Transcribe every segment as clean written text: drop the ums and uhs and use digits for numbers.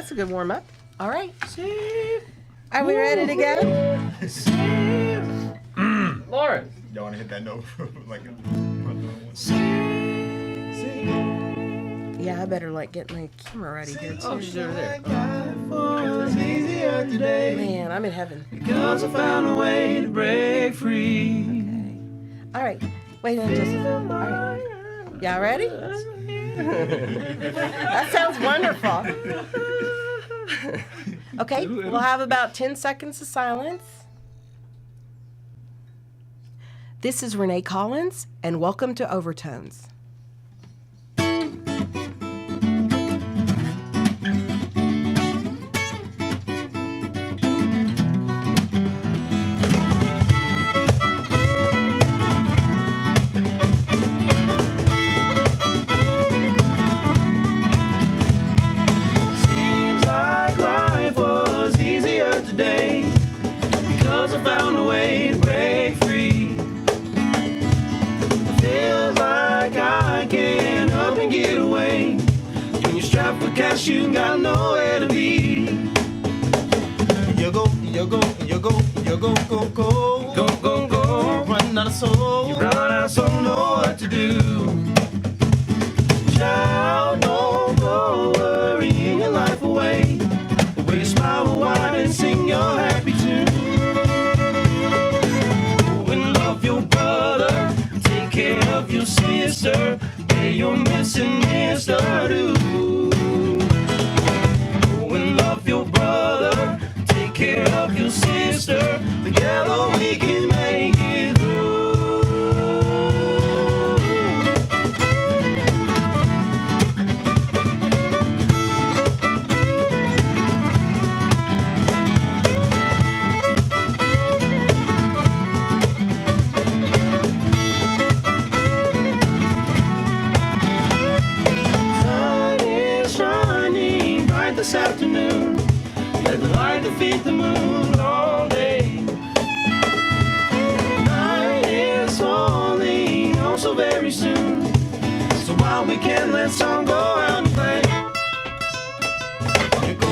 that's a good warm-up. All right. Are we ready to go? Lauren. Y'all want to hit that note? Like, Yeah, I better get my camera ready here too. Oh, she's over there. Man, I'm in heaven. Because I found a way to break free. Okay. All right. Wait a minute. All right. Y'all ready? That sounds wonderful. Okay, we'll have about 10 seconds of silence. This is Renee Collins, and welcome to Overtones. You got nowhere to be. You go, go. Run out of soul. You run out of soul, know what to do. Child, don't go worrying your life away. The way you smile and whine and sing your happy tune. Go and love your brother. Take care of your sister. Pay your missing mister too. Your brother, take care of your sister. Together we can make it through. Sun is shining bright this afternoon. Let the light defeat the moon all day. Night is falling on so very soon. So while we can, let's song go out and play. You go.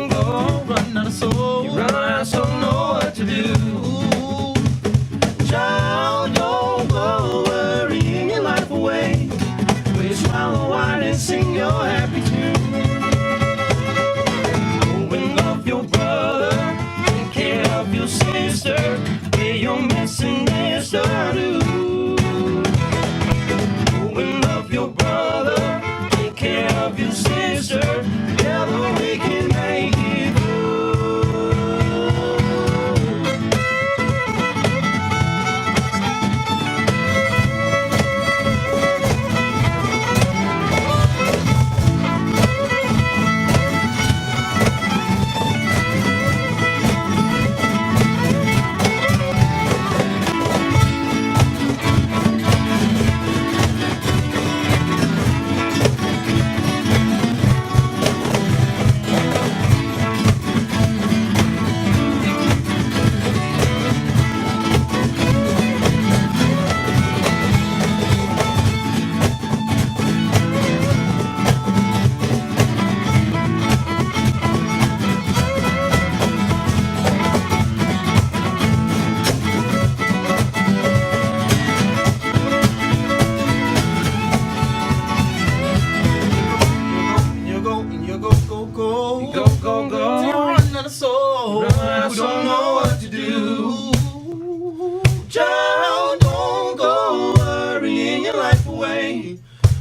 Go. Run out of soul. You run out of soul, know what to do. Child, don't go worrying your life away. Will you smile and whine and sing your happy tune? Sister, pay your missing mister too. Go and love your brother. Take care of your sister. Together we can make it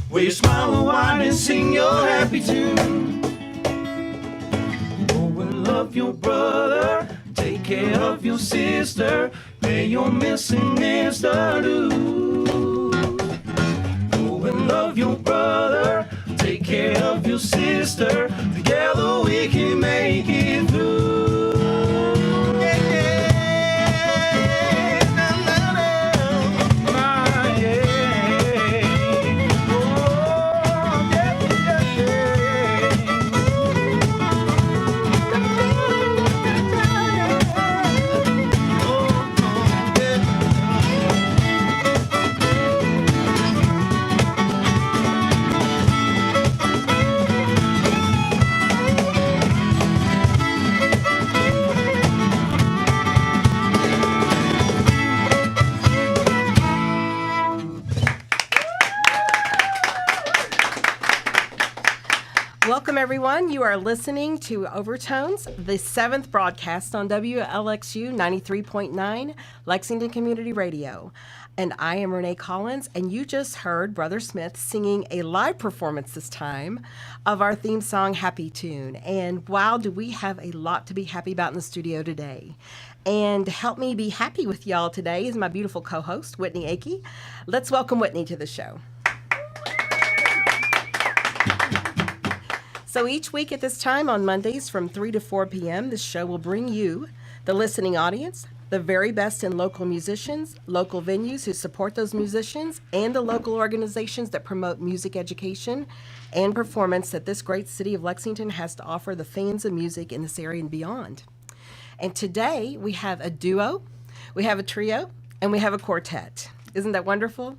where you smile and whine and sing your happy tune. Go and love your brother. Take care of your sister. Pay your missing mister too. Go and love your brother. Take care of your sister. Together we can make it through. Welcome, everyone. You are listening to Overtones, the 7th broadcast on WLXU 93.9 Lexington Community Radio. And I am Renee Collins, and you just heard Brother Smith singing a live performance this time of our theme song, Happy Tune. And wow, do we have a lot to be happy about in the studio today. And to help me be happy with y'all today is my beautiful co-host, Whitney Acke. Let's welcome Whitney to the show. So each week at this time on Mondays from 3 to 4 p.m., this show will bring you, the listening audience, the very best in local musicians, local venues who support those musicians, and the local organizations that promote music education and performance that this great city of Lexington has to offer the fans of music in this area and beyond. And today we have a duo, we have a trio, and we have a quartet. Isn't that wonderful?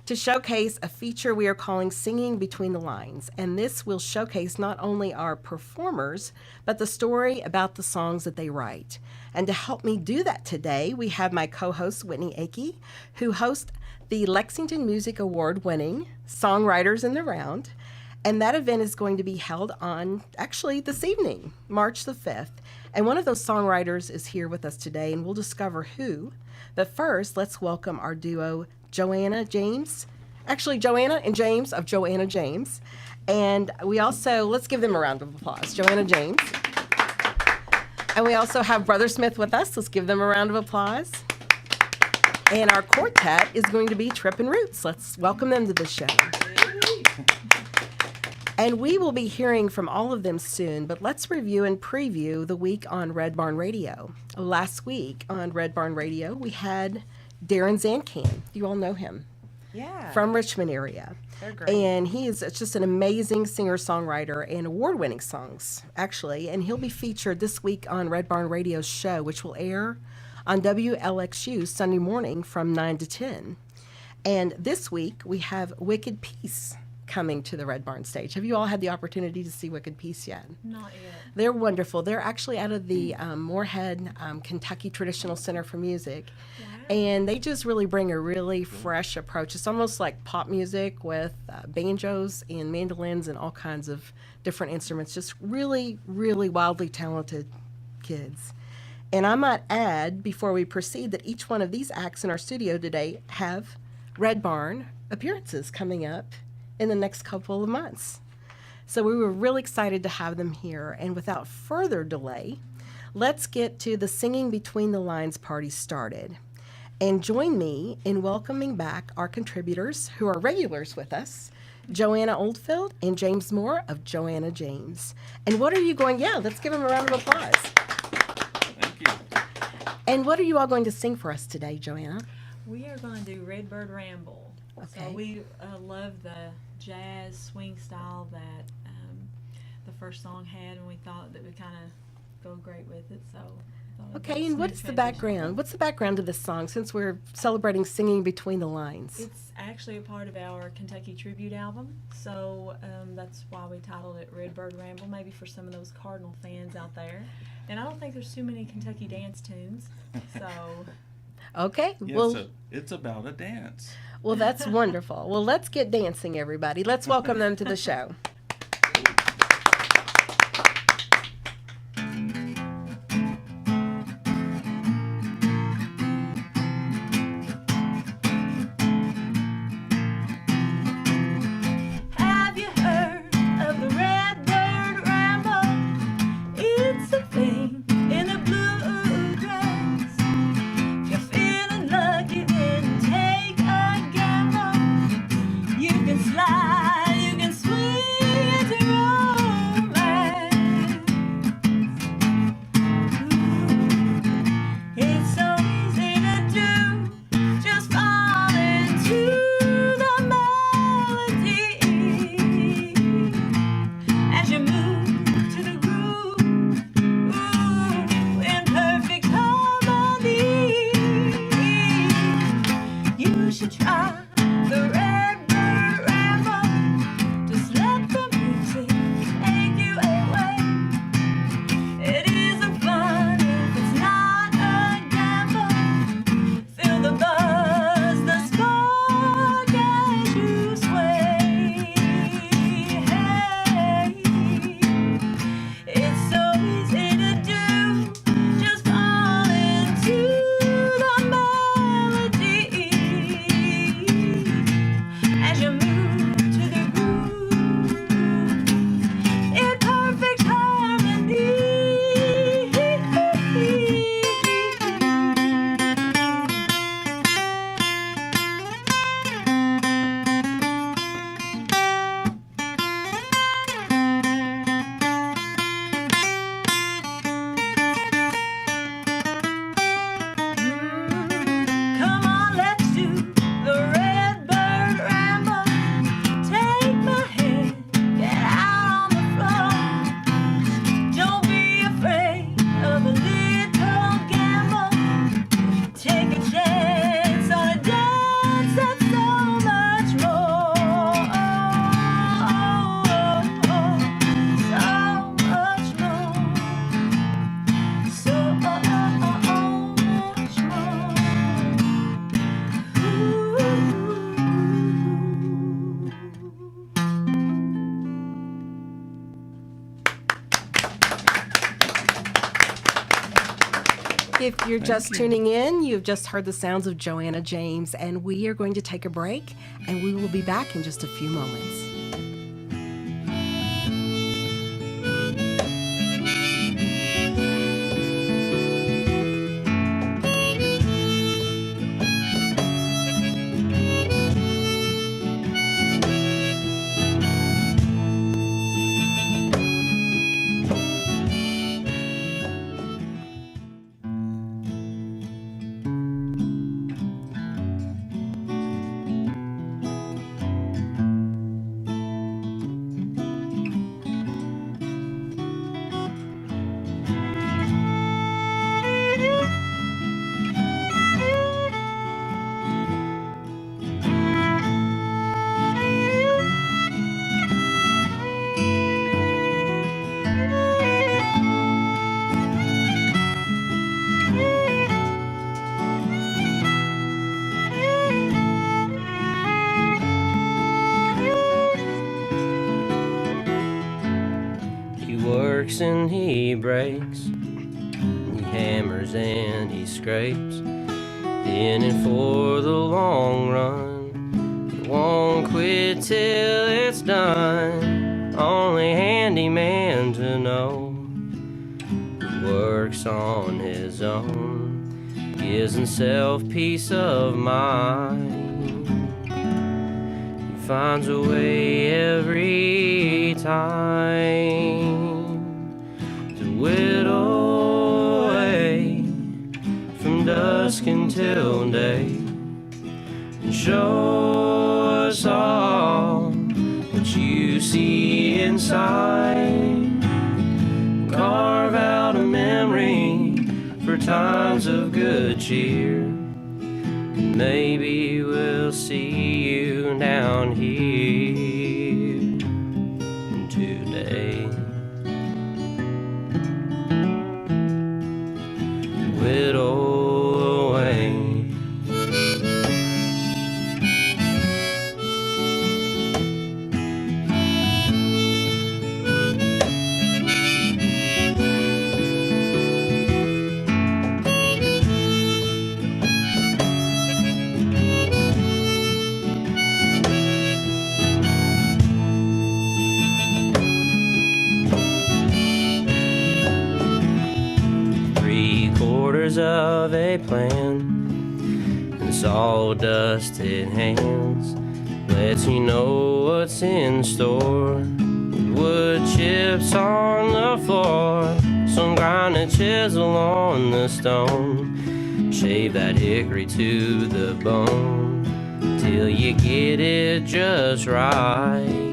To showcase a feature we are calling Singing Between the Lines. And this will showcase not only our performers, but the story about the songs that they write. And to help me do that today, we have my co-host, Whitney Acke, who hosts the Lexington Music Award-winning Songwriters in the Round. And that event is going to be held on, actually, this evening, March the 5th. And one of those songwriters is here with us today, and we'll discover who. But first, let's welcome our duo, Joanna and James of Joanna James. And we also, let's give them a round of applause, Joanna James. And we also have Brother Smith with us. Let's give them a round of applause. And our quartet is going to be Trippin Roots. Let's welcome them to the show. And we will be hearing from all of them soon, but let's review and preview the week on Red Barn Radio. Last week on Red Barn Radio, we had Darren Zancan. You all know him. Yeah. From Richmond area. They're great. And he is just an amazing singer-songwriter and award-winning songs, actually. And he'll be featured this week on Red Barn Radio's show, which will air on WLXU Sunday morning from 9 to 10. And this week, we have Wicked Peace coming to the Red Barn stage. Have you all had the opportunity to see Wicked Peace yet? Not yet. They're wonderful. They're actually out of the Moorhead, Kentucky Traditional Center for Music. Wow. And they just really bring a really fresh approach. It's almost like pop music with banjos and mandolins and all kinds of different instruments. Just really, really wildly talented kids. And I might add, before we proceed, that each one of these acts in our studio today have Red Barn appearances coming up in the next couple of months. So we were really excited to have them here. And without further delay, let's get to the Singing Between the Lines party started. And join me in welcoming back our contributors who are regulars with us, Joanna Oldfield and James Moore of Joanna James. And what are you going, let's give them a round of applause. Thank you. And what are you all going to sing for us today, Joanna? We are going to do Redbird Ramble. Okay. So we love the jazz swing style that the first song had, and we thought that would kind of go great with it. So. Okay, and what's the background? What's the background to this song since we're celebrating Singing Between the Lines? It's actually a part of our Kentucky Tribute album, so that's why we titled it Redbird Ramble, maybe for some of those Cardinal fans out there. And I don't think there's too many Kentucky dance tunes, so... Okay, Yes, it's about a dance. Well, that's wonderful. Well, let's get dancing, everybody. Let's welcome them to the show. Have you heard of the Redbird Ramble? It's a thing in a blue dress. If you're feeling lucky, then take a gamble. You can slide, you can swing into romance. It's so easy to do, just fall into the melody as you move to the groove, in perfect harmony. You should try the Redbird Ramble. Just let the music take you away. It isn't fun if it's not a gamble. Feel the buzz, the spark as you sway. Hey. If you're just tuning in, you've just heard the sounds of Joanna James, and we are going to take a break, and we will be back in just a few moments. And he breaks, he hammers and he scrapes, in it for the long run. He won't quit till it's done, only handyman to know. He works on his own, gives himself peace of mind. He finds a way every time whittle away from dusk until day, and show us all what you see inside. Carve out a memory for times of good cheer, and maybe we'll see you down here today. Whittle away. 3/4 of a plan, and sawdusted hands lets you know what's in store. Wood chips on the floor, some grinding chisel on the stone. Shave that hickory to the bone till you get it just right.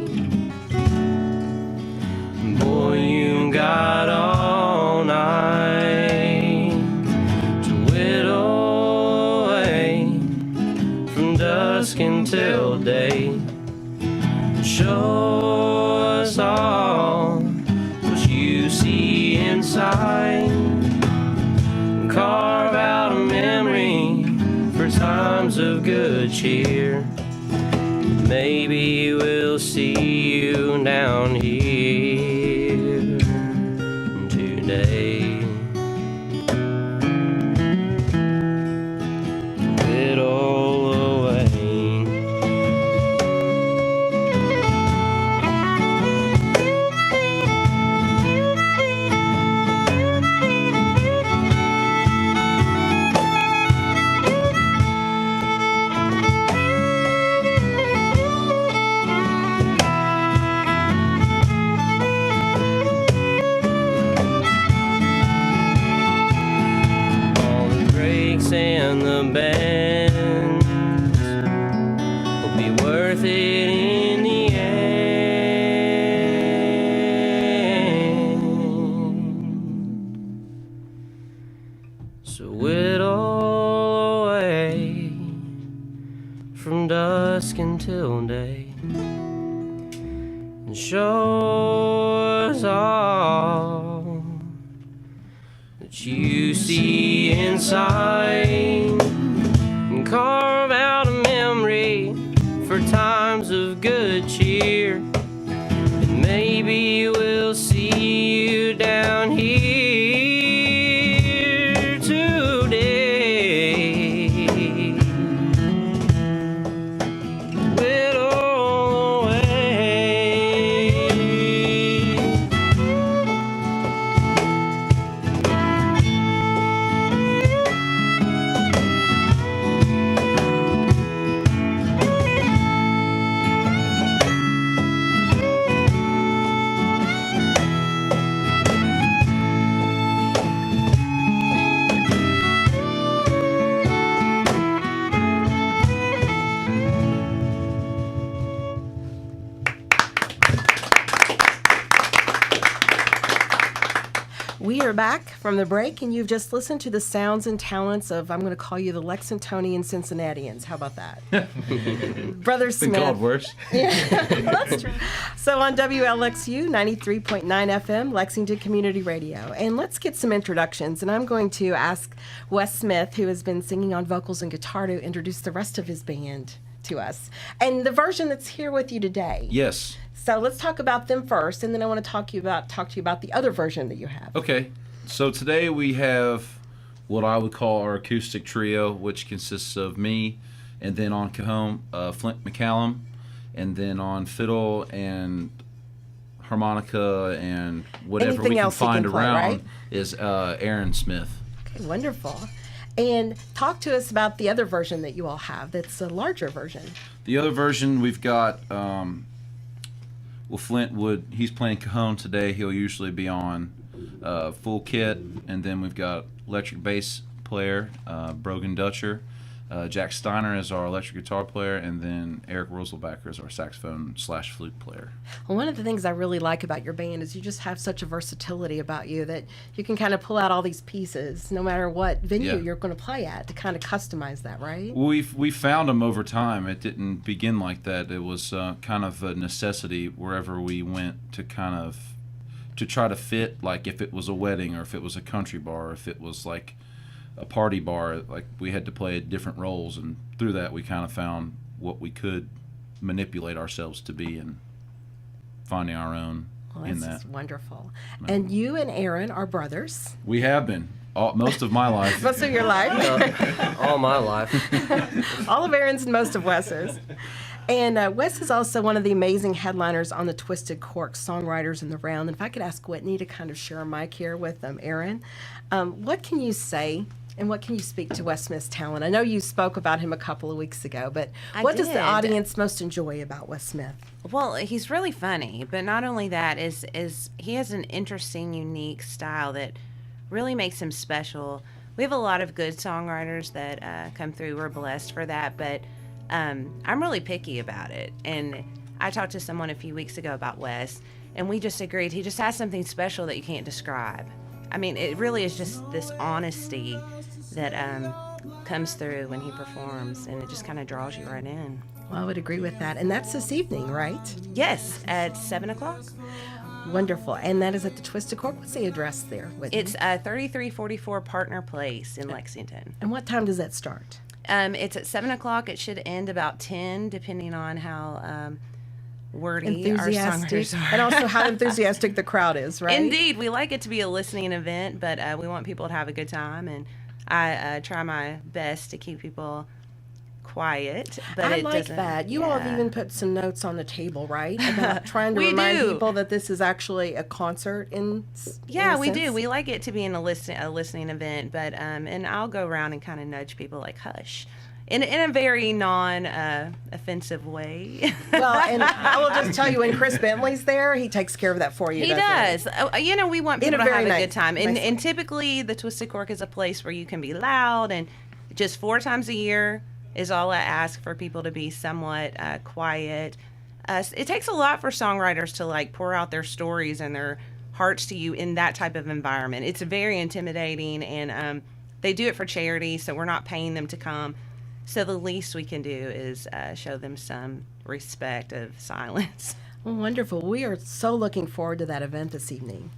Boy, you got all night to whittle away from dusk until day. Show us all what you see inside. Carve out a memory for times of good cheer. Maybe we'll see you down here today. Whittle away. And the bends will be worth it in the end. So whittle away from dusk until day, and show us all that you see inside, and carve out a memory for times of good cheer. And maybe we'll see you down here today. We are back from the break, and you've just listened to the sounds and talents of, I'm going to call you the Lexingtonian Cincinnatians. How about that? Brother Smith. Been called worse. That's true. So on WLXU 93.9 FM, Lexington Community Radio. And let's get some introductions. And I'm going to ask Wes Smith, who has been singing on vocals and guitar, to introduce the rest of his band to us. And the version that's here with you today. Yes. So let's talk about them first, and then I want to talk to you about the other version that you have. Okay. So today we have what I would call our acoustic trio, which consists of me, and then on cajon, Flint McCallum, and then on fiddle and harmonica and whatever Anything we can else you find can play, around right? is Aaron Smith. Okay, wonderful. And talk to us about the other version that you all have. That's a larger version. The other version we've got, Flint he's playing cajon today. He'll usually be on full kit, and then we've got electric bass player, Brogan Dutcher. Jack Steiner is our electric guitar player, and then Eric Roselbacker is our saxophone/flute player. Well, one of the things I really like about your band is you just have such a versatility about you that you can kind of pull out all these pieces, no matter what venue you're going to play at, to kind of customize that, right? We found them over time. It didn't begin like that. It was kind of a necessity wherever we went to try to fit, like if it was a wedding or if it was a country bar, or if it was like a party bar, like we had to play different roles, and through that we kind of found what we could manipulate ourselves to be and finding our own in that. That's wonderful. And you and Aaron are brothers. We have been most of my life. Most of your life. All my life. All of Aaron's and most of Wes's. And Wes is also one of the amazing headliners on the Twisted Cork Songwriters in the Round. And if I could ask Whitney to kind of share a mic here with Aaron, what can you say and what can you speak to Wes Smith's talent? I know you spoke about him a couple of weeks ago, but what does the audience most enjoy about Wes Smith? Well, he's really funny, but not only that, is he has an interesting, unique style that really makes him special. We have a lot of good songwriters that come through. We're blessed for that, but I'm really picky about it. And I talked to someone a few weeks ago about Wes, and we just agreed he just has something special that you can't describe. I mean, it really is just this honesty that comes through when he performs, and it just kind of draws you right in. Well, I would agree with that. And that's this evening, right? Yes, at 7 o'clock. Wonderful. And that is at the Twisted Cork. What's the address there? Whitney? It's 3344 Partner Place in Lexington. And what time does that start? It's at 7 o'clock. It should end about 10, depending on how wordy our songwriters are. And also how enthusiastic the crowd is, right? Indeed. We like it to be a listening event, but we want people to have a good time, and I try my best to keep people quiet. But I like that. You all have even put some notes on the table, right? About trying to remind people that this is actually a concert Yeah, we do. We like it to be in a listening event, but and I'll go around and kind of nudge people like, hush. In a very non-offensive way. Well, and I will just tell you, when Chris Bentley's there, he takes care of that for you. He does. We want people to have a good time. And typically, the Twisted Cork is a place where you can be loud, and just 4 times a year is all I ask for people to be somewhat quiet. It takes a lot for songwriters to like pour out their stories and their hearts to you in that type of environment. It's very intimidating, and they do it for charity, so we're not paying them to come. So the least we can do is show them some respect of silence. Well, wonderful. We are so looking forward to that event this evening.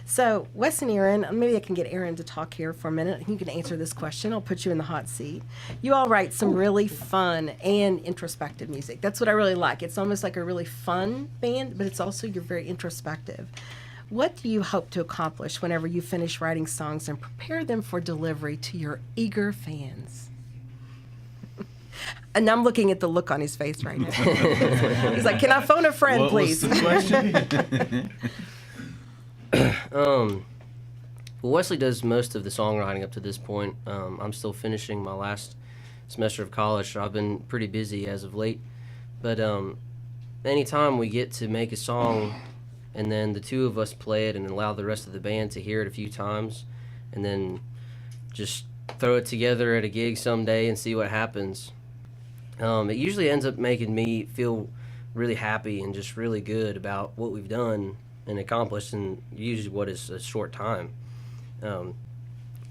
So, Wes and Aaron, maybe I can get Aaron to talk here for a minute. You can answer this question. I'll put you in the hot seat. You all write some really fun and introspective music. That's what I really like. It's almost like a really fun band, but it's also you're very introspective. What do you hope to accomplish whenever you finish writing songs and prepare them for delivery to your eager fans? And I'm looking at the look on his face right now. He's like, can I phone a friend, What please? was the question? Wesley does most of the songwriting up to this point. I'm still finishing my last semester of college, so I've been pretty busy as of late. But anytime we get to make a song and then the two of us play it and allow the rest of the band to hear it a few times and then just throw it together at a gig someday and see what happens, it usually ends up making me feel really happy and just really good about what we've done and accomplished in usually what is a short time.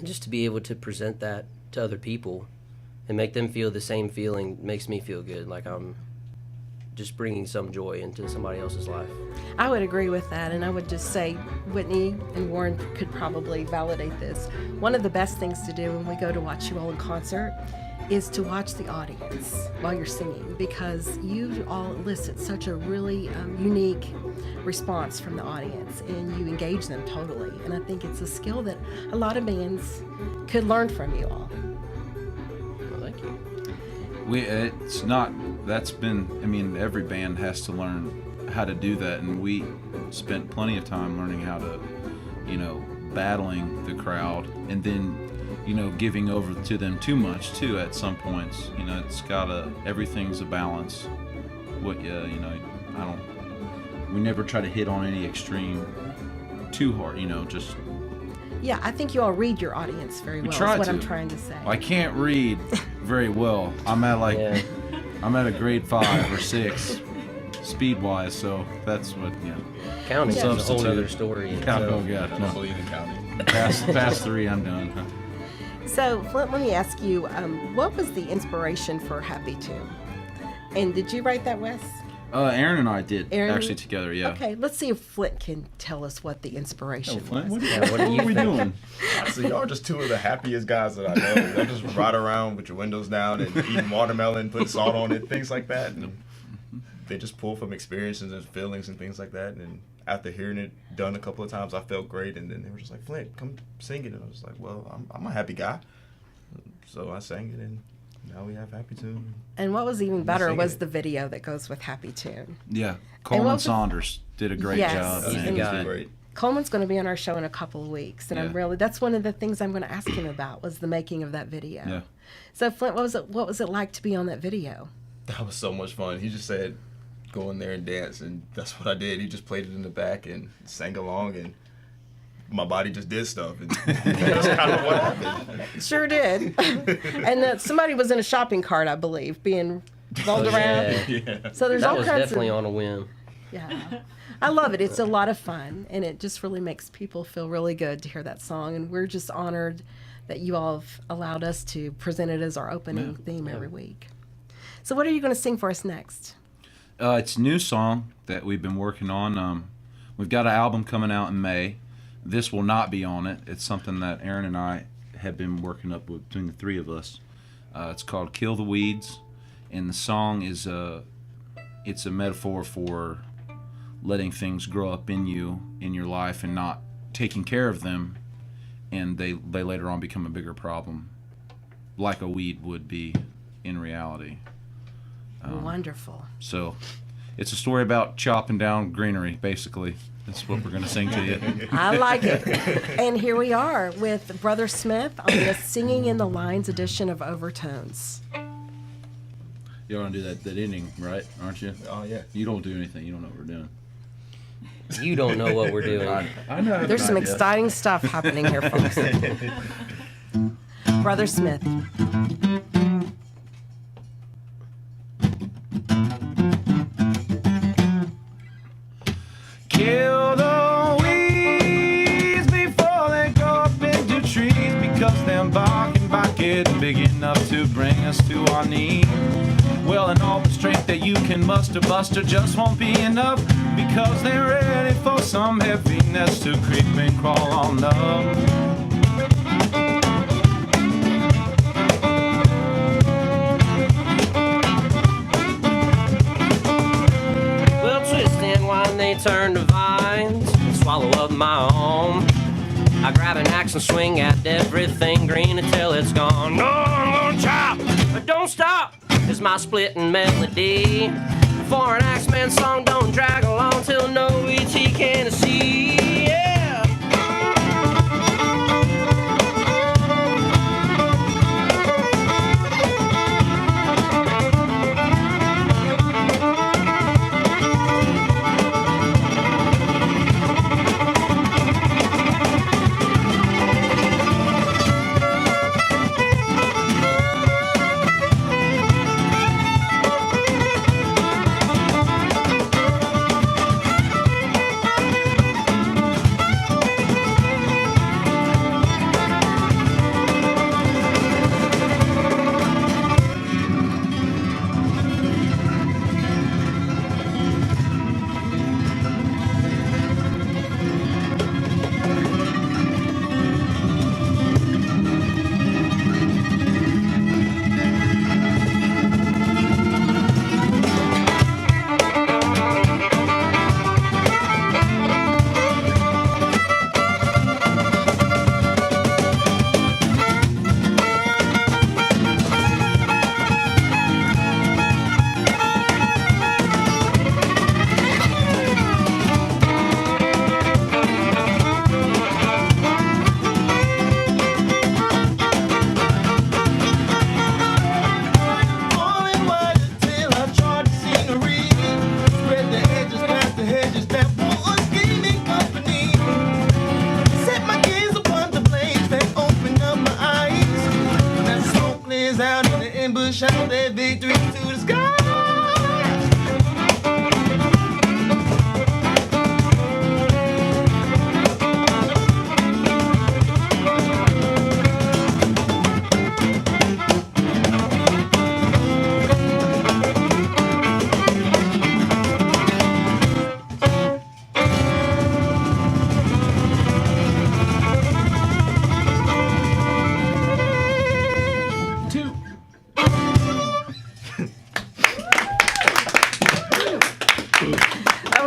Just to be able to present that to other people and make them feel the same feeling makes me feel good, like I'm just bringing some joy into somebody else's life. I would agree with that, and I would just say Whitney and Warren could probably validate this. One of the best things to do when we go to watch you all in concert is to watch the audience while you're singing, because you all elicit such a really unique response from the audience, and you engage them totally. And I think it's a skill that a lot of bands could learn from you all. Well, thank you. It's not, that's been, I mean, every band has to learn how to do that, and we spent plenty of time learning how to, battling the crowd, and then giving over to them too much too at some points. It's gotta, everything's a balance. We never try to hit on any extreme too hard, just. Yeah, I think you all read your audience very well, is what I'm trying to say. I can't read very well. I'm at I'm at a grade 5 or 6 speed wise, so that's what, Counting is a whole Substitute. other story. Oh God, I don't believe in counting. past 3, I'm done. So, Flint, let me ask you, what was the inspiration for Happy Tune? And did you write that, Wes? Aaron and I did Aaron? actually together, yeah. Okay, let's see if Flint can tell us what the inspiration was. What what do you are we think? doing? Honestly, y'all are just two of the happiest guys that I know. Y'all just ride around with your windows down and eating watermelon, putting salt on it, things like that. And they just pull from experiences and feelings and things like that. And after hearing it done a couple of times, I felt great. And then they were just like, Flint, come sing it. And I was like, well, I'm a happy guy. So I sang it, and now we have Happy Tune. And what was even better singing was it. the video that goes with Happy Tune. Yeah, what Coleman was- Saunders did a great Yes. job. He's the and guy. Great. Coleman's going to be on our show in a couple of weeks, and Yeah. that's one of the things I'm going to ask him about, was the making of that video. Yeah. So, Flint, what was it like to be on that video? That was so much fun. He just said, go in there and dance, and that's what I did. He just played it in the back and sang along, and my body just did stuff. And that's kind of what happened. Sure did. And somebody was in a shopping cart, I believe, being rolled around. Yeah. So there's That all was kinds definitely of... on a whim. Yeah. I love it. It's a lot of fun, and it just really makes people feel really good to hear that song, and we're just honored that you all have allowed us to present it as our opening theme every week. So what are you going to sing for us next? It's a new song that we've been working on. We've got an album coming out in May. This will not be on it. It's something that Aaron and I have been working up with between the three of us. It's called Kill the Weeds, and the song is it's a metaphor for letting things grow up in you, in your life, and not taking care of them, and they later on become a bigger problem, like a weed would be in reality. Wonderful. So it's a story about chopping down greenery, basically. That's what we're going to sing to you. I like it. And here we are with Brother Smith on the Singing in the Lines edition of Overtones. You want to do that ending, right? Aren't you? Oh, yeah. You don't do anything. You don't know what we're doing. You don't know what we're doing. I know. There's some exciting stuff happening here, folks. Brother Smith. Kill the weeds before they go up into trees, because them barking back getting big enough to bring us to our knees. Well, and all the strength that you can muster, Buster, just won't be enough, because they're ready for some heaviness to creep and crawl on up. Well, twist and wind, they turn to vines and swallow up my home. I grab an axe and swing at everything green until it's gone. No, I'm gonna chop, but don't stop, is my splitting melody. For an Axeman song, don't drag along till no ET can see. Yeah.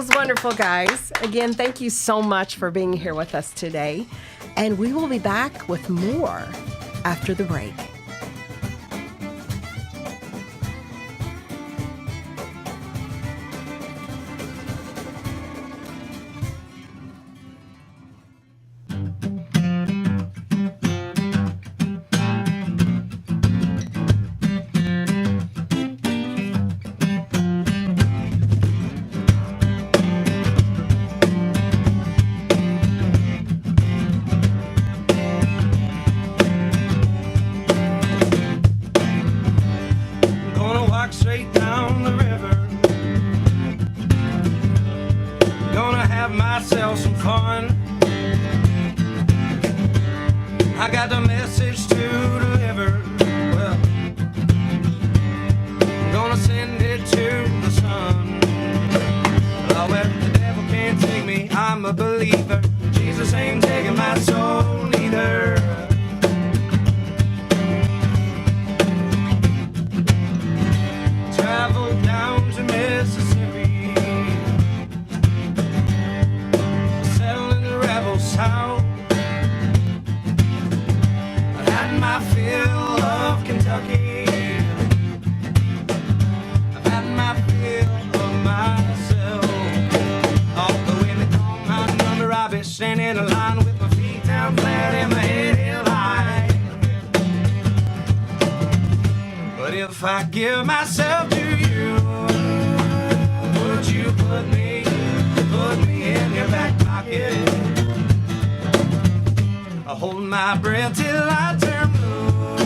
was wonderful, guys. Again, thank you so much for being here with us today. And we will be back with more after the break. If I give myself to you, would you put me in your back pocket? I hold my breath till I turn blue.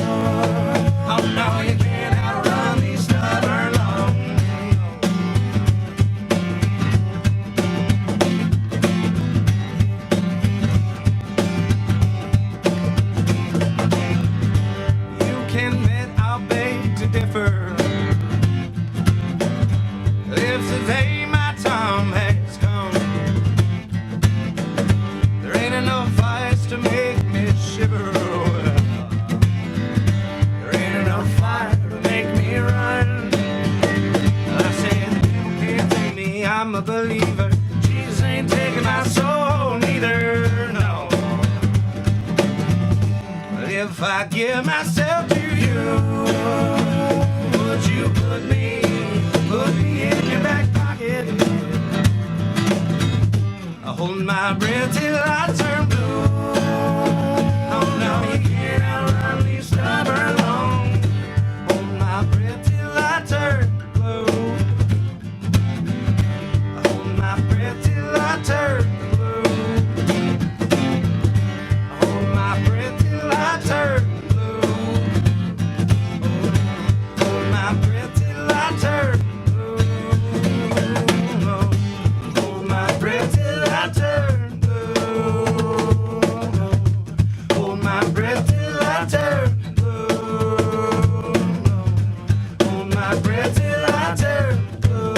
Oh no, you can't outrun these stubborn lungs. You can bet I'll beg to differ. If today my time has come, there ain't enough ice to make me shiver. There ain't enough fire to make me run. I said the devil can't take me, I'm a believer. Jesus ain't taking my soul neither, no. But if I give myself to you, would you put me in your back pocket? I hold my breath till I turn blue. Oh no, you can't outrun these stubborn lungs. Hold my breath till I turn blue. I hold my breath till I turn blue. I hold my breath till I turn blue. Hold my breath till I turn blue. Hold my breath till I turn blue. Hold my breath till I turn blue. Hold my breath till I turn blue.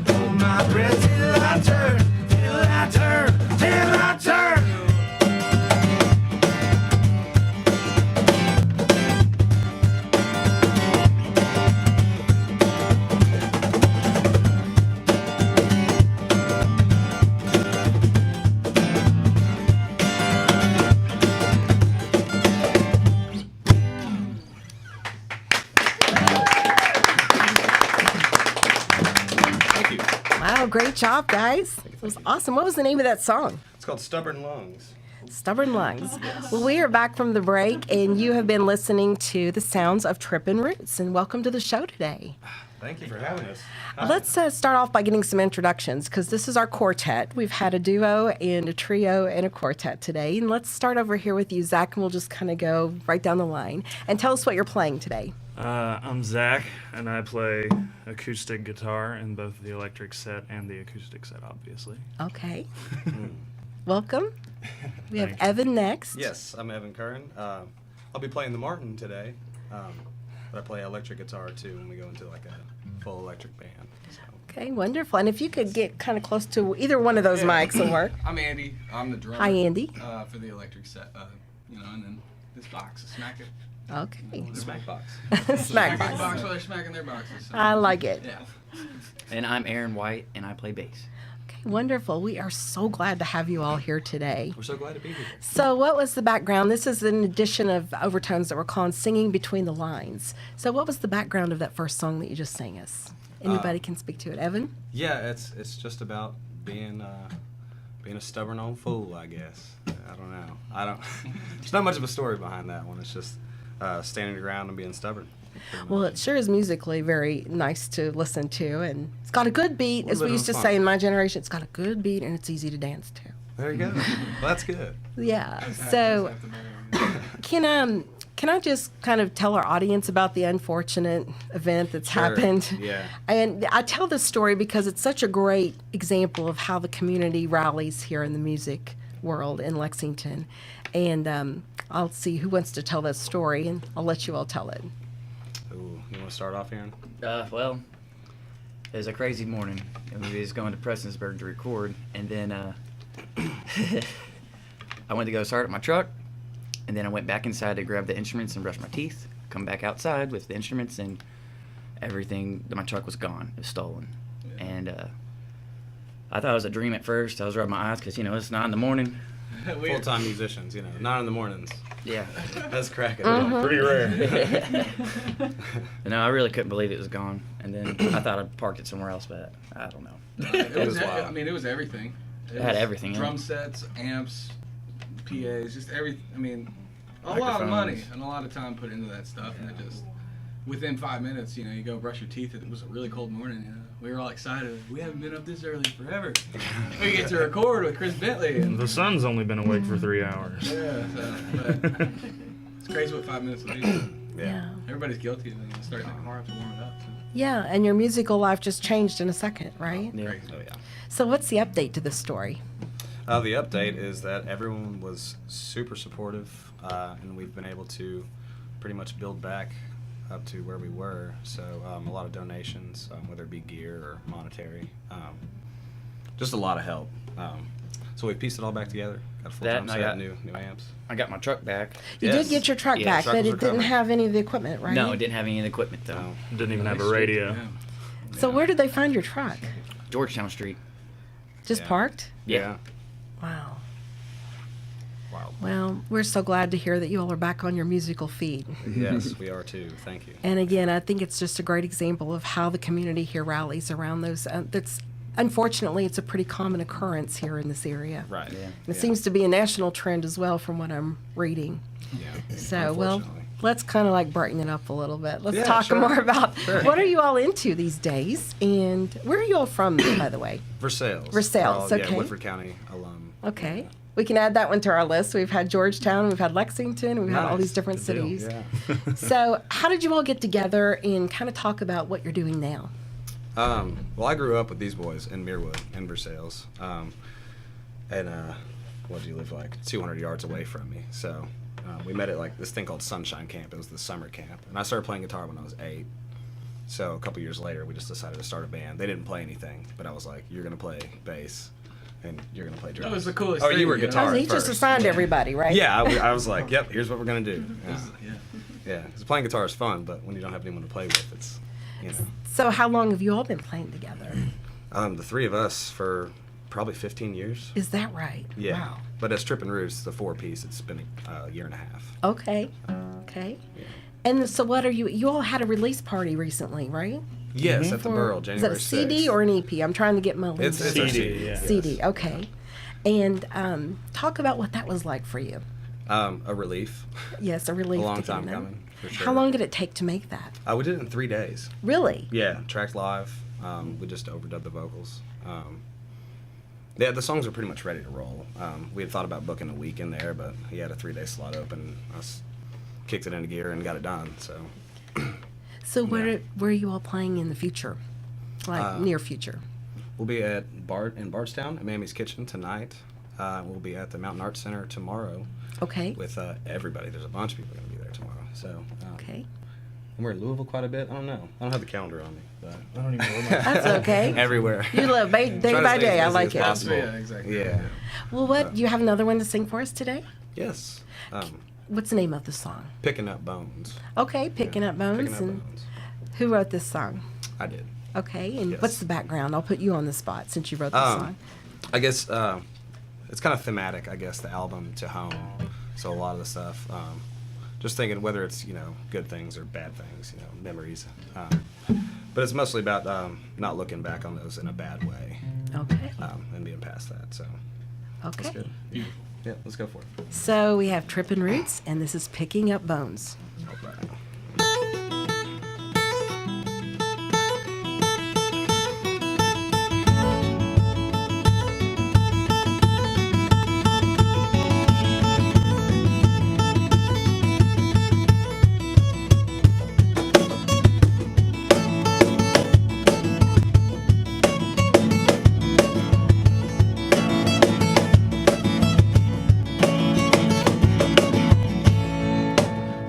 Hold my breath till I turn, till I turn, till I turn. Wow, great job, guys. It was awesome. What was the name of that song? It's called Stubborn Lungs. Stubborn Lungs. Well, we are back from the break, and you have been listening to the sounds of Trippin' Roots, and welcome to the show today. Thank you for having us. Let's start off by getting some introductions, because this is our quartet. We've had a duo and a trio and a quartet today, and let's start over here with you, Zach, and we'll just kind of go right down the line. And tell us what you're playing today. I'm Zach, and I play acoustic guitar in both the electric set and the acoustic set, obviously. Okay. Welcome. We have Thank you. Evan next. Yes, I'm Evan Curran. I'll be playing the Martin today, but I play electric guitar too when we go into like a full electric band. So. Okay, wonderful. And if you could get kind of close to either one of those mics will work. I'm Andy. I'm the drummer. Hi, Andy. For the electric set, and then this box, smack it. Okay. Smack box. Smack box. Box while they're smacking their boxes. So. I like it. Yeah. And I'm Aaron White, and I play bass. Okay, wonderful. We are so glad to have you all here today. We're so glad to be here. So what was the background? This is an edition of Overtones that we're calling Singing Between the Lines. So what was the background of that first song that you just sang us? Anybody can speak to it. Evan? Yeah, it's just about being a stubborn old fool, I guess. I don't know. There's not much of a story behind that one. It's just standing your ground and being stubborn. Well, it sure is musically very nice to listen to, and it's got a good beat, as we used to fun. say in my generation. It's got a good beat, and it's easy to dance to. There you go. Well, that's good. Yeah. So, can I just kind of tell our audience about the unfortunate event that's happened? Yeah. And I tell this story because it's such a great example of how the community rallies here in the music world in Lexington. And I'll see who wants to tell that story, and I'll let you all tell it. Ooh, you want to start off, Aaron? Well, it was a crazy morning, and we was going to Prestonsburg to record, and then I went to go start up my truck, and then I went back inside to grab the instruments and brush my teeth, come back outside with the instruments, and everything, my truck was gone. It was stolen. Yeah. And I thought it was a dream at first. I was rubbing my eyes because, it's 9 in the morning. Full-time musicians, 9 in the mornings. Yeah. That's cracking. Pretty rare. No, I really couldn't believe it was gone. And then I thought I'd parked it somewhere else, but I don't know. It was it was everything. It had everything in it. Drum sets, amps, PAs, just everything. A lot of money and a lot of time put into that stuff, and it just within 5 minutes, you go brush your teeth. It was a really cold morning. We were all excited. We haven't been up this early forever. We get to record with Chris Bentley. And The sun's only been awake for 3 hours. yeah, but it's crazy what 5 minutes will do. Yeah. Everybody's guilty of it. Starting the car up to warm it up. So. Yeah, and your musical life just changed in a second, right? Yeah. Oh, yeah. So what's the update to this story? The update is that everyone was super supportive, and we've been able to pretty much build back up to where we were. So a lot of donations, whether it be gear or monetary, just a lot of help. So we pieced it all back together. Got a full-time set, new amps. I got my truck back. You did get your truck back, truck but was it didn't recovered. have any of the equipment, right? No, it didn't have any of the equipment, though. No. Didn't even have a radio. Yeah. So where did they find your truck? Georgetown Street. Just Yeah. parked? Yeah. Wow. Wow. Well, we're so glad to hear that you all are back on your musical feet. Yes, we are too. Thank you. And again, I think it's just a great example of how the community here rallies around those. That's unfortunately, it's a pretty common occurrence here in this area. Right. Yeah. And it seems to be a national trend as well, from what I'm reading. Yeah. So, well, Unfortunately. let's kind of like brighten it up a little bit. Let's Yeah, talk sure. more about what are you all into these days, and where are you all from, by the way? Versailles. Versailles, We're all, okay. Yeah, Woodford County alum. Okay. We can add that one to our list. We've had Georgetown, we've had Lexington, we've had all Nice. these different Good deal. cities. Yeah. So, how did you all get together and kind of talk about what you're doing now? Well, I grew up with these boys in Merewood, in Versailles. And what do you live like? 200 yards away from me. So we met at like this thing called Sunshine Camp. It was the summer camp. And I started playing guitar when I was 8. So a couple years later, we just decided to start a band. They didn't play anything, but I was like, you're going to play bass, and you're going to play drums. That was the coolest Oh, thing, you were you know? guitar He at just first. assigned everybody, right? Yeah, I was like, yep, here's what we're going to do. Yeah. Yeah. Yeah, because playing guitar is fun, but when you don't have anyone to play with, it's, So, how long have you all been playing together? The three of us for probably 15 years. Is that right? Yeah. Wow. But as Trippin Roots, the 4-piece, it's been a year and a half. Okay. Okay. And so, what are you all had a release party recently, right? Yes, at the For- Burl, Is January that a CD 6th. or an EP? I'm trying to get my It's list. a CD, CD. yeah. CD. Okay. And talk about what that was like for you. A relief. Yes, a relief. A long to get time in. coming, for sure. How long did it take to make that? We did it in 3 days. Really? Yeah, tracked live. We just overdubbed the vocals. Yeah, the songs were pretty much ready to roll. We had thought about booking a week in there, but he had a 3-day slot open. I kicked it into gear and got it done. So. So where are you all playing in the future, like near future? We'll be at in Bardstown at Mammy's Kitchen tonight. We'll be at the Mountain Arts Center tomorrow Okay. with everybody. There's a bunch of people going to be there tomorrow. So. Okay. And we're in Louisville quite a bit. I don't know. I don't have the calendar on me, but I don't even know my That's okay. everywhere. You live day Try to by stay day. I as busy like as it. possible. Yeah, exactly. Yeah. Well, what? You have another one to sing for us today? Yes. What's the name of the song? Picking Up Bones. Okay, Picking Up Bones. Picking Up And Bones. who wrote this song? I did. Okay, and Yes. what's the background? I'll put you on the spot since you wrote this song. I guess it's kind of thematic, I guess, the album to home. So a lot of the stuff, just thinking whether it's, good things or bad things, memories. But it's mostly about not looking back on those in a bad way. Okay. And being past that, so. Okay. That's good. Beautiful. Yeah, let's go for it. So we have Trippin' Roots, and this is Picking Up Bones.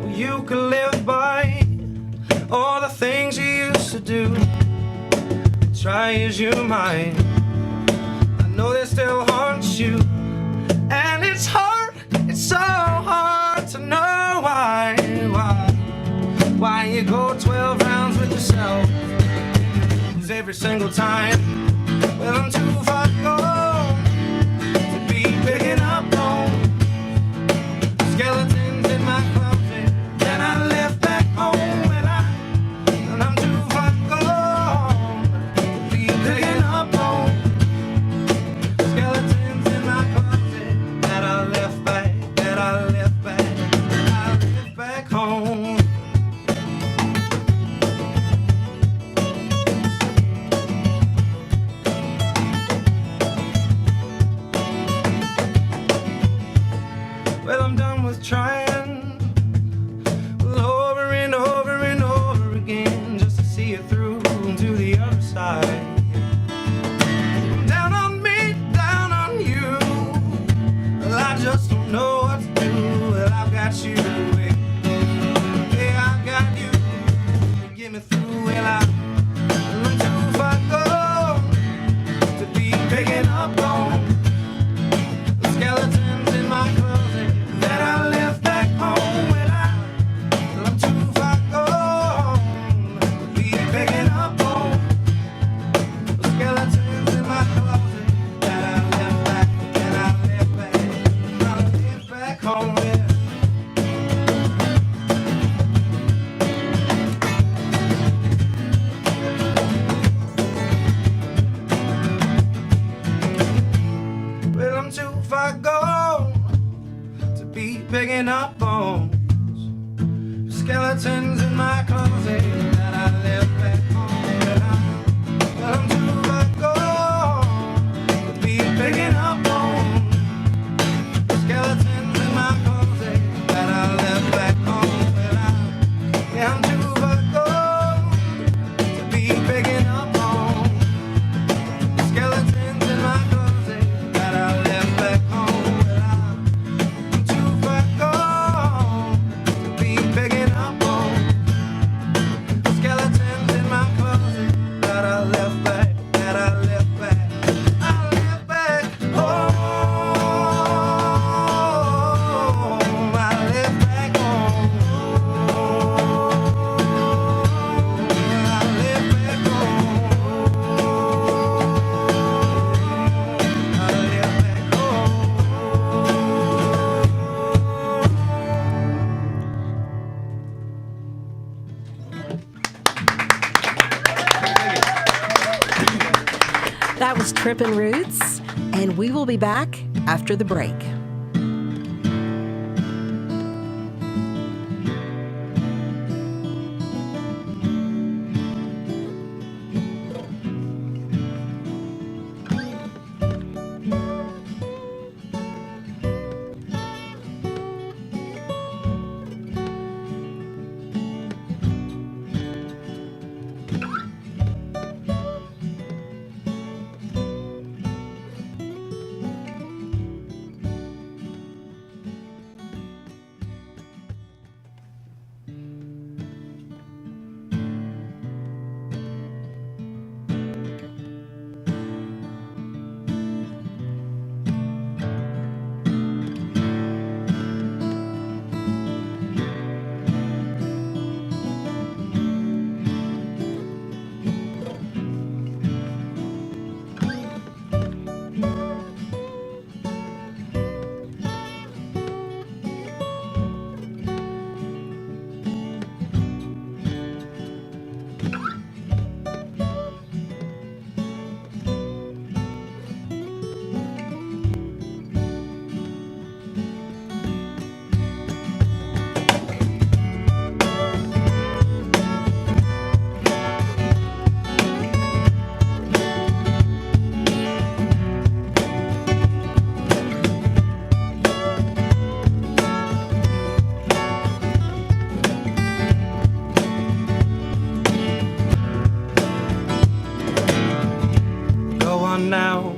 You could live by all the things you used to do. Try as you might, I know they still haunt you. And it's hard, it's so hard to know why you go 12 rounds with yourself. Lose every single time. Well, I'm too far gone to be picking up bones. Skeletons in my closet that I left back home, and I'm too far gone to be picking up bones. Skeletons in my closet that I left back home. Well, I'm done with trying, over and over and over again, just to see it through to the other side. Down on me, down on you. Well, I just don't know what to do. Well, I've got you. Yeah, I've got you to get me through. Well, I'm too far gone to be picking up on the skeletons in my closet that I left back home. Well, I'm too far gone to be picking up on the skeletons in my closet that I left back home. Yeah. Well, I'm too far gone to be picking up bones. Skeletons in my closet that I left back home. Well, I'm too far gone to be picking up bones. Skeletons in my closet that I left back home. Well, I'm too far gone to be picking up bones. Skeletons in my closet that I left back home. Well, I'm too far gone to be picking up bones. Skeletons in my closet that I left back home. That was Trippin' Roots, and we will be back after the break. Now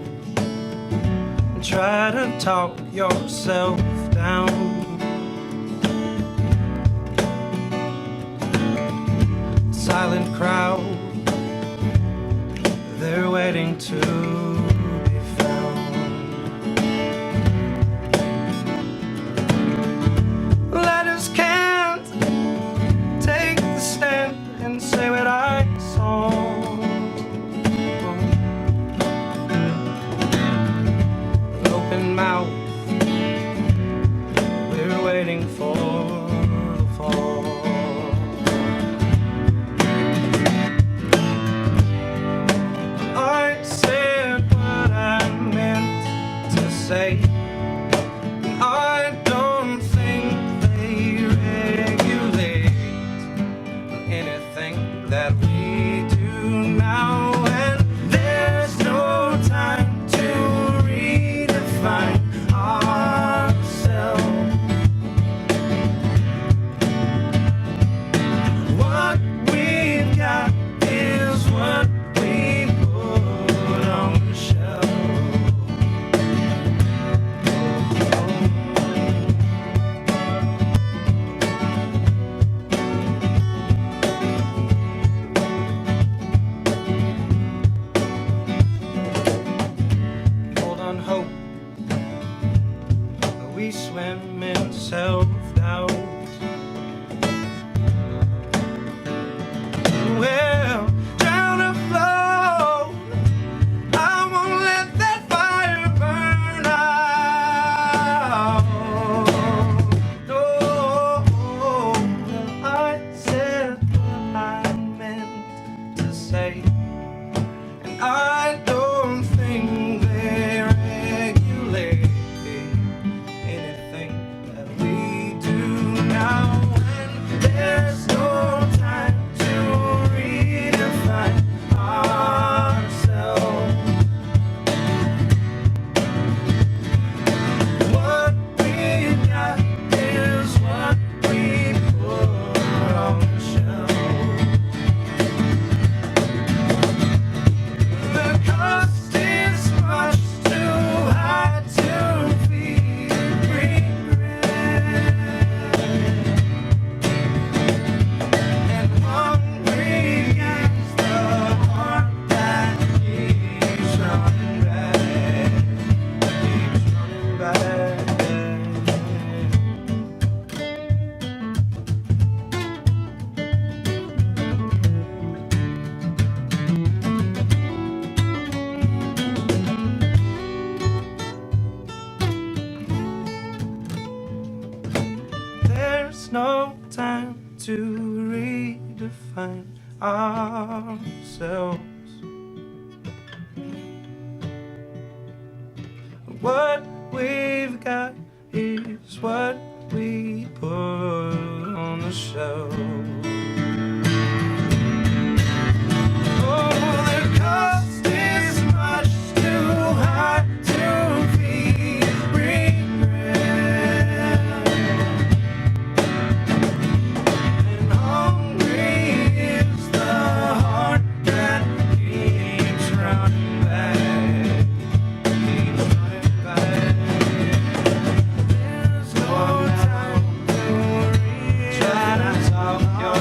and try to talk yourself down. Silent crowd, they're waiting to be found. Letters can't take the stand and say what I saw. Mouth, we're waiting for the fall. I said what I meant to say. I don't think they regulate anything that we do now, and there's no time to redefine ourselves. What we've got is what we put on the shelf. Hold on hope, we swim in self-doubt. Well, drown afloat, I won't let that fire burn out. Oh, I said what I meant to say, and I don't think they regulate anything that we do now, and there's no time to redefine ourselves. What we got is what we put on the shelf. The cost is much too high to feel regret, and hungry is the heart that keeps running back, keeps running back. There's no time to redefine ourselves. What we've got is what we put on the shelf. Oh, the cost is much too high to feel regret, and hungry is the heart that keeps running back, keeps running back. There's no time to try to talk your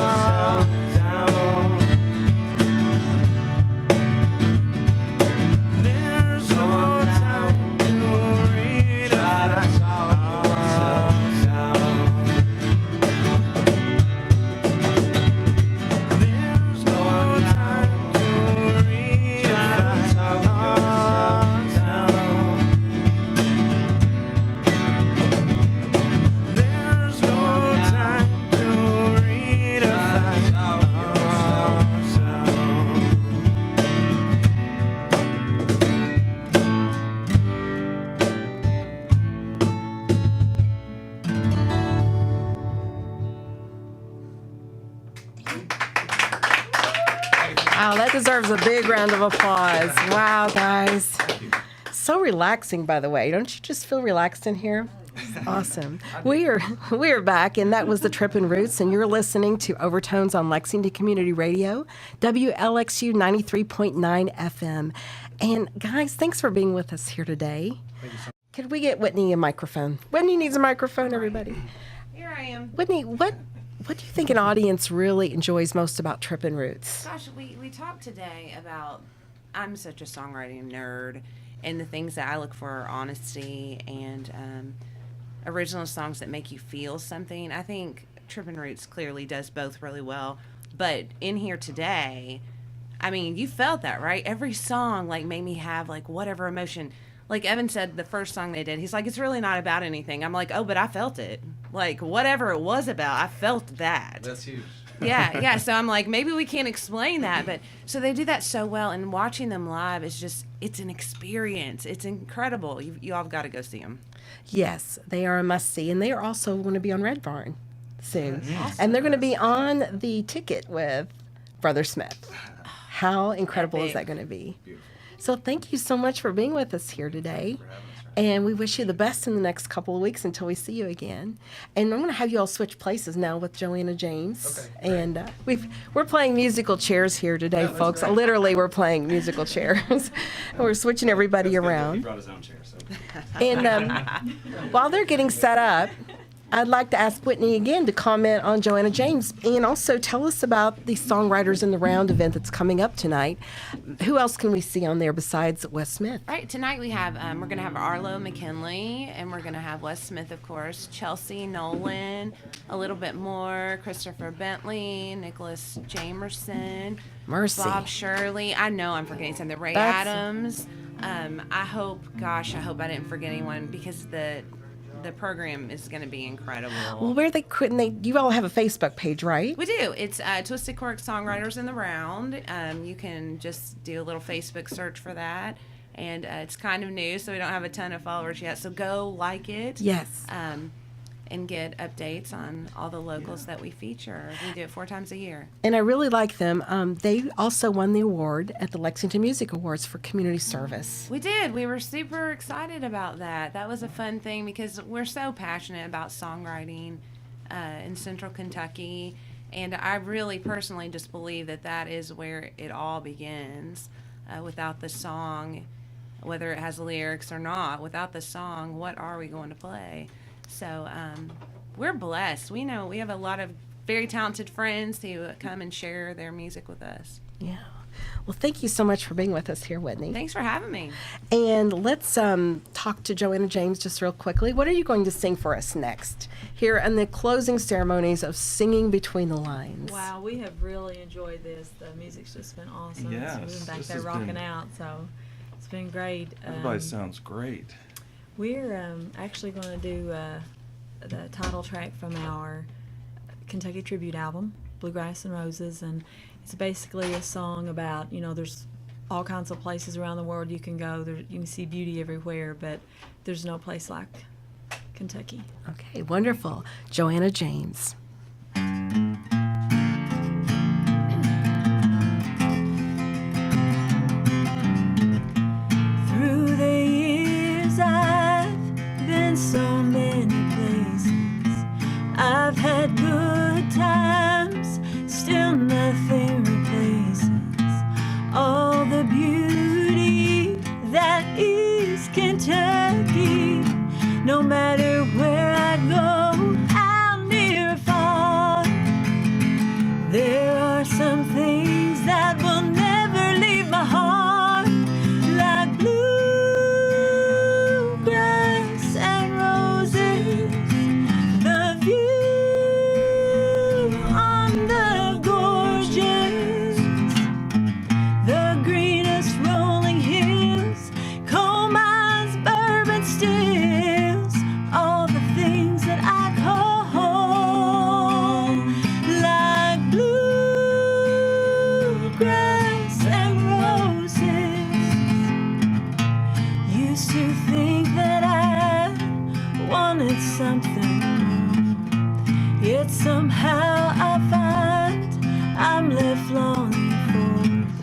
Wow, that deserves a big round of applause. Wow, guys. So relaxing, by the way. Don't you just feel relaxed in here? Awesome. We're back, and that was the Trippin' Roots, and you're listening to Overtones on Lexington Community Radio, WLXU 93.9 FM. And guys, thanks for being with us here today. Could we get Whitney a microphone? Whitney needs a microphone, everybody. Here I am. Whitney, what do you think an audience really enjoys most about Trippin' Roots? Gosh, we talked today about, I'm such a songwriting nerd, and the things that I look for are honesty and original songs that make you feel something. I think Trippin' Roots clearly does both really well. But in here today, I mean, you felt that, right? Every song like made me have like whatever emotion. Like Evan said, the first song they did, he's like, it's really not about anything. I'm like, oh, but I felt it. Like whatever it was about, I felt that. That's huge. Yeah. So I'm like, maybe we can't explain that, but so they do that so well, and watching them live is just, it's an experience. It's incredible. You all got to go see them. Yes, they are a must-see, and they are also going to be on Red Barn soon. Awesome. And they're going to be on the ticket with Brother Smith. How incredible is that going to be? Beautiful. So thank you so much for being with us here today. And we wish you the best in the next couple of weeks until we see you again. And I'm going to have you all switch places now with Joanna James. Okay. And we're playing musical chairs here today, folks. great. Literally, we're playing musical chairs. We're switching everybody He around. brought his own chair, so. And while they're getting set up, I'd like to ask Whitney again to comment on Joanna James and also tell us about the Songwriters in the Round event that's coming up tonight. Who else can we see on there besides Wes Smith? Right, tonight we have, we're going to have Arlo McKinley, and we're going to have Wes Smith, of course, Chelsea Nolan, a little bit more, Christopher Bentley, Nicholas Jamerson, Mercy. Bob Shirley. I know I'm forgetting something. Ray That's- Adams. I hope I didn't forget anyone, because the program is going to be incredible. Well, you all have a Facebook page, right? We do. It's Twisted Cork Songwriters in the Round. You can just do a little Facebook search for that. And it's kind of new, so we don't have a ton of followers yet. So go like it. Yes. And get updates on all the locals that we feature. We do it 4 times a year. And I really like them. They also won the award at the Lexington Music Awards for community service. We did. We were super excited about that. That was a fun thing because we're so passionate about songwriting in Central Kentucky. And I really personally just believe that is where it all begins. Without the song, whether it has lyrics or not, without the song, what are we going to play? So we're blessed. We know we have a lot of very talented friends who come and share their music with us. Yeah. Well, thank you so much for being with us here, Whitney. Thanks for having me. And let's talk to Joanna James just real quickly. What are you going to sing for us next here in the closing ceremonies of Singing Between the Lines? Wow, we have really enjoyed this. The music's just been awesome. Yes, So we've been back this there has rocking been- out, so it's been great. Everybody sounds great. We're actually going to do the title track from our Kentucky tribute album, Bluegrass and Roses, and it's basically a song about, there's all kinds of places around the world you can go. You can see beauty everywhere, but there's no place like Kentucky. Okay, wonderful. Joanna James. Through the years I've been so many places. I've had good times, still nothing replaces all the beauty that is Kentucky. No matter where I go, how near or far, there are some things that will never leave my heart, like bluegrass and roses, the view on the gorges, the greenest rolling hills, coal mines, bourbon stills, all the things that I call home, like bluegrass and roses. Used to think that I wanted something more, yet somehow I find I'm left longing for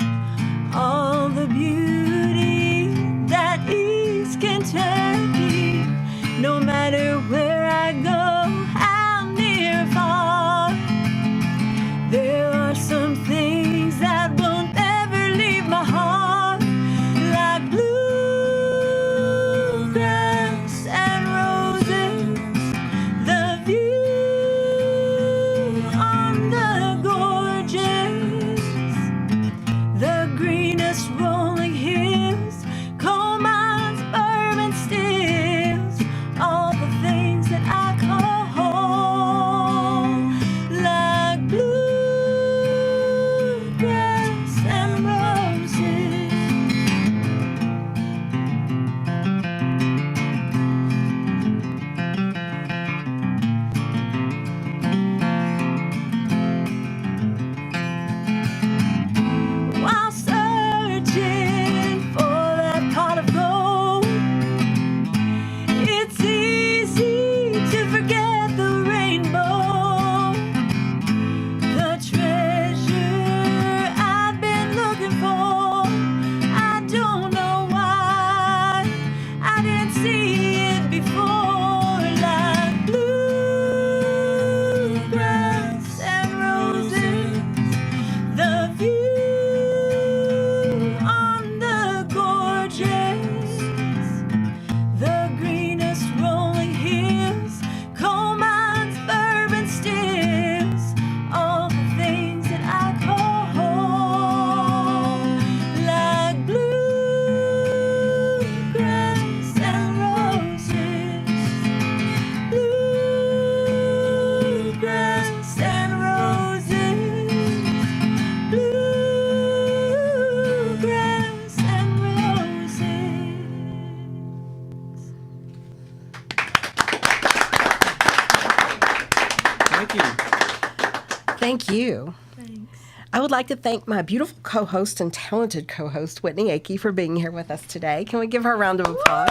Thank you. Thanks. I would like to thank my beautiful co-host and talented co-host, Whitney Acke, for being here with us today. Can we give her a round of applause?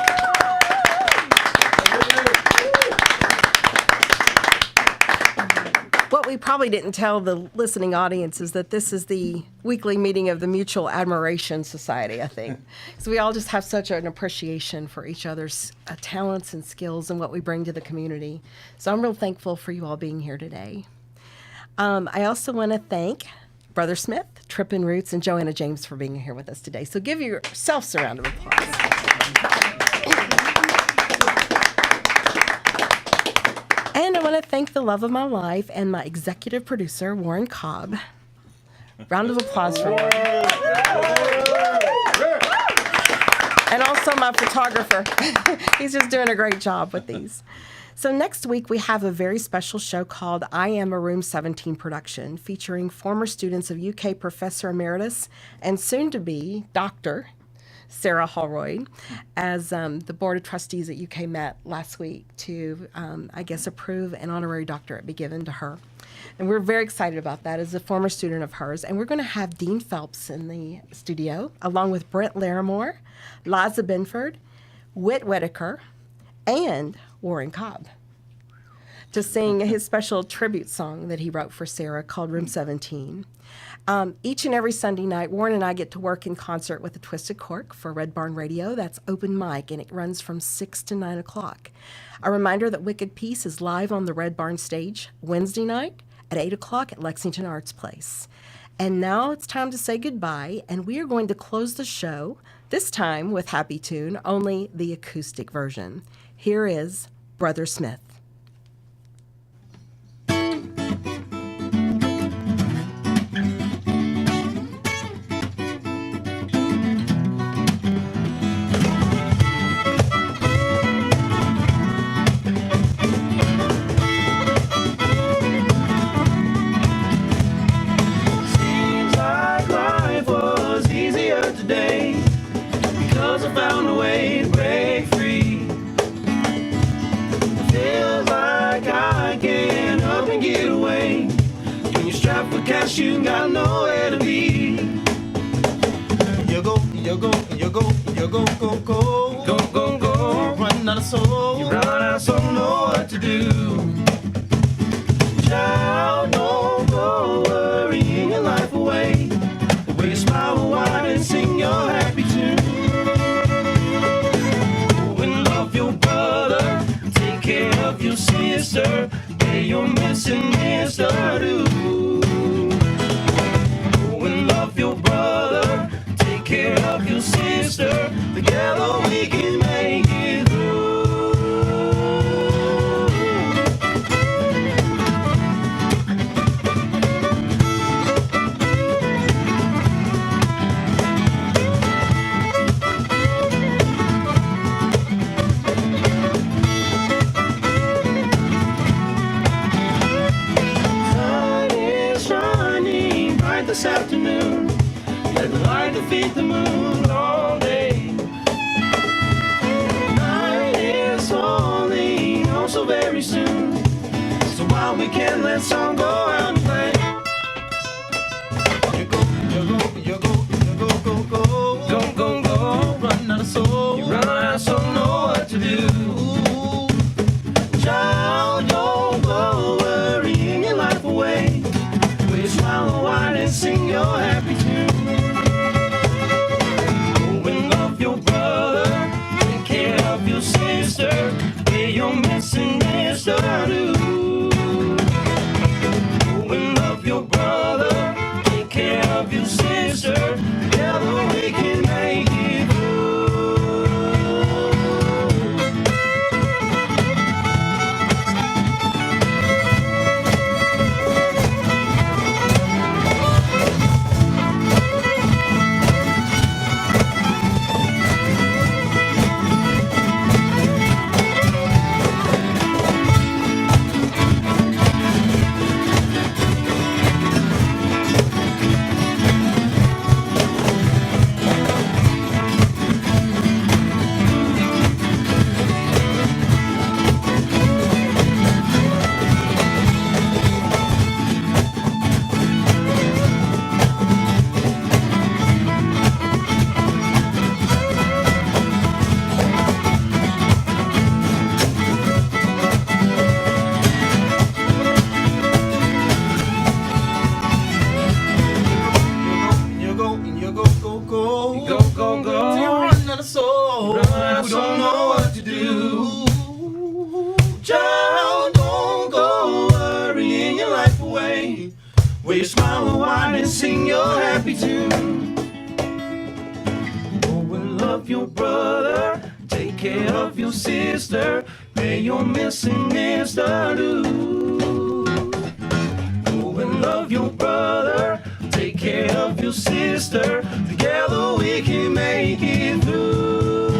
What we probably didn't tell the listening audience is that this is the weekly meeting of the Mutual Admiration Society, I think. So we all just have such an appreciation for each other's talents and skills and what we bring to the community. So I'm real thankful for you all being here today. I also want to thank Brother Smith, Trippin Roots, and Joanna James for being here with us today. So give yourselves a round of applause. And I want to thank the love of my life and my executive producer, Warren Cobb. Round of applause for Warren. And also my photographer. He's just doing a great job with these. So next week we have a very special show called I Am a Room 17 production featuring former students of UK Professor Emeritus and soon-to-be Dr. Sarah Holroyd, as the Board of Trustees at UK met last week to, approve an honorary doctorate be given to her. And we're very excited about that as a former student of hers. And we're going to have Dean Phelps in the studio, along with Brent Larimore, Liza Binford, Whit Whitaker, and Warren Cobb to sing his special tribute song that he wrote for Sarah called Room 17. Each and every Sunday night, Warren and I get to work in concert with the Twisted Cork for Red Barn Radio. That's open mic, and it runs from 6 to 9 o'clock. A reminder that Wicked Peace is live on the Red Barn stage Wednesday night at 8 o'clock at Lexington Arts Place. And now it's time to say goodbye, and we are going to close the show, this time with Happy Tune, only the acoustic version. Here is Brother Smith. You got nowhere to be. You go, go. Run out of soul. You run out of soul, know what to do. Child, don't go worrying your life away. The way you smile wide and sing your happy tune. Go and love your brother. Take care of your sister. Pay your missing mister too. Your brother, take care of your sister. Together we can make it through. Sun is shining bright this afternoon. Let the light defeat the moon all day. Night is falling oh so very soon. So while we can, let's all go out and play. You go. Go. Run out of soul. You run out of soul, know what to do. Child, don't go worrying your life away. Will you smile wide and sing your happy tune? Sister, pay your missing mister too. Go sister, pay your missing Mr. Dues. Go and love your brother, take care of your sister, together we can make it through.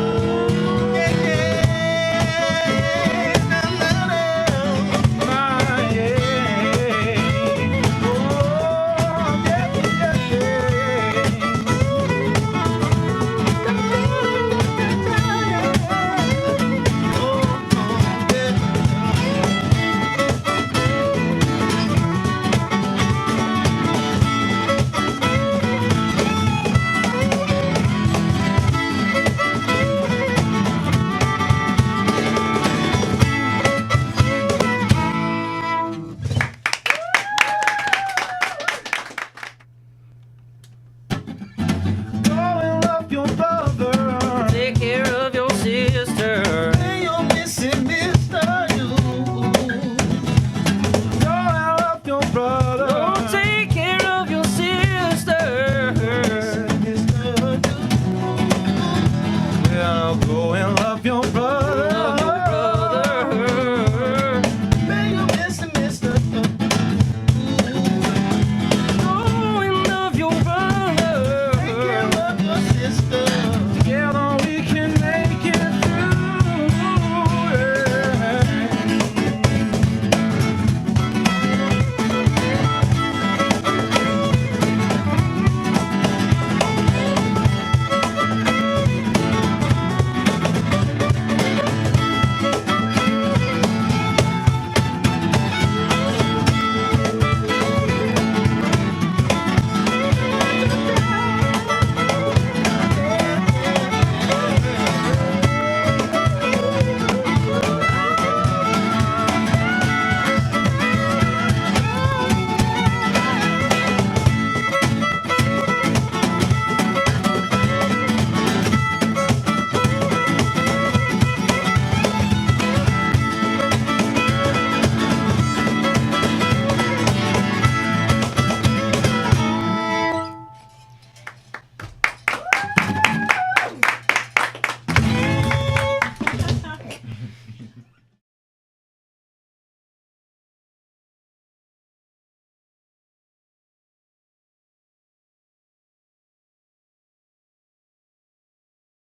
Go and love your brother.